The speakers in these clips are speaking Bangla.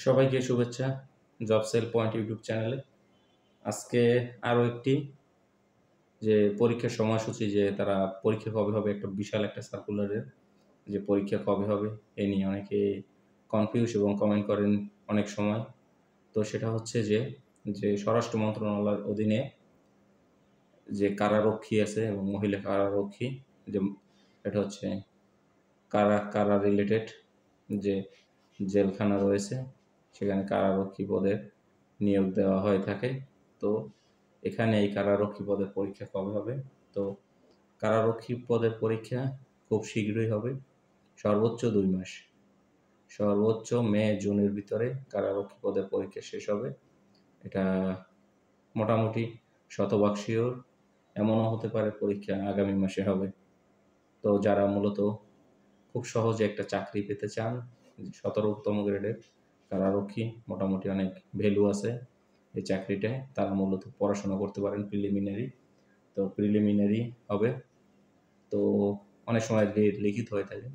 সবাইকে শুভেচ্ছা জব সেল পয়েন্ট ইউটিউব চ্যানেলে। আজকে আরও একটি যে পরীক্ষার সময়সূচি, যে তারা পরীক্ষা কবে হবে, একটা বিশাল একটা সার্কুলারের যে পরীক্ষা কবে হবে এ নিয়ে অনেকে কনফিউজ এবং কমেন্ট করেন অনেক সময়। তো সেটা হচ্ছে যে যে স্বরাষ্ট্র মন্ত্রণালয়ের অধীনে যে কারারক্ষী আছে এবং মহিলা কারারক্ষী, যে এটা হচ্ছে কারা রিলেটেড যে জেলখানা রয়েছে, সেখানে কারারক্ষী পদের নিয়োগ দেওয়া হয়ে থাকে। তো এখানে এই কারারক্ষী পদের পরীক্ষা কবে হবে? তো কারারক্ষী পদের পরীক্ষা খুব শীঘ্রই হবে, সর্বোচ্চ 2 মাস, সর্বোচ্চ মে জুনের ভিতরে কারারক্ষী পদের পরীক্ষা শেষ হবে। এটা মোটামুটি শতভাগ শিওর। এমনও হতে পারে পরীক্ষা আগামী মাসে হবে। তো যারা মূলত খুব সহজে একটা চাকরি পেতে চান, 17তম গ্রেডের কারারক্ষী, মোটামুটি অনেক ভ্যালু আছে এই চাকরিটায়, তারা মূলত পড়াশোনা করতে পারেন প্রিলিমিনারি। তো প্রিলিমিনারি হবে, তো অনেক সময় লিখিত হয়ে থাকে,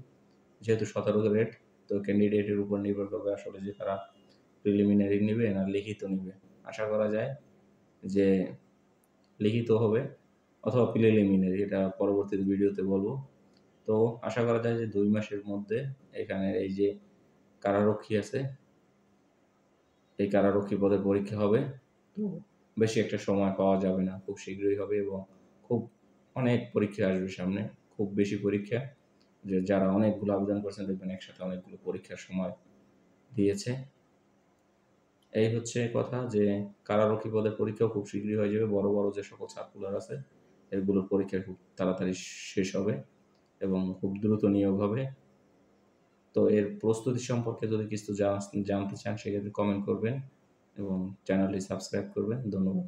যেহেতু 17 গ্রেড, তো ক্যান্ডিডেটের উপর নির্ভর করবে আসলে যে তারা প্রিলিমিনারি নেবে না লিখিত নেবে। আশা করা যায় যে লিখিত হবে অথবা প্রিলিমিনারি, এটা পরবর্তী ভিডিওতে বলবো। তো আশা করা যায় যে 2 মাসের মধ্যে এখানে এই যে কারারক্ষী আছে, এই কারারক্ষী পদের পরীক্ষা হবে। তো বেশি একটা সময় পাওয়া যাবে না, খুব শীঘ্রই হবে এবং খুব অনেক পরীক্ষা আসবে সামনে, খুব বেশি পরীক্ষা। যে যারা অনেকগুলো আবেদন করছেন দেখবেন একসাথে অনেকগুলো পরীক্ষার সময় দিয়েছে। এই হচ্ছে কথা, যে কারারক্ষী পদের পরীক্ষাও খুব শীঘ্রই হয়ে যাবে। বড় বড় যে সকল সার্কুলার আছে এগুলোর পরীক্ষা খুব তাড়াতাড়ি শেষ হবে এবং খুব দ্রুত নিয়োগ হবে। তো এর প্রস্তুতি সম্পর্কে যদি কিছু জানতে চান সেক্ষেত্রে কমেন্ট করবেন এবং চ্যানেলটি সাবস্ক্রাইব করবেন। ধন্যবাদ।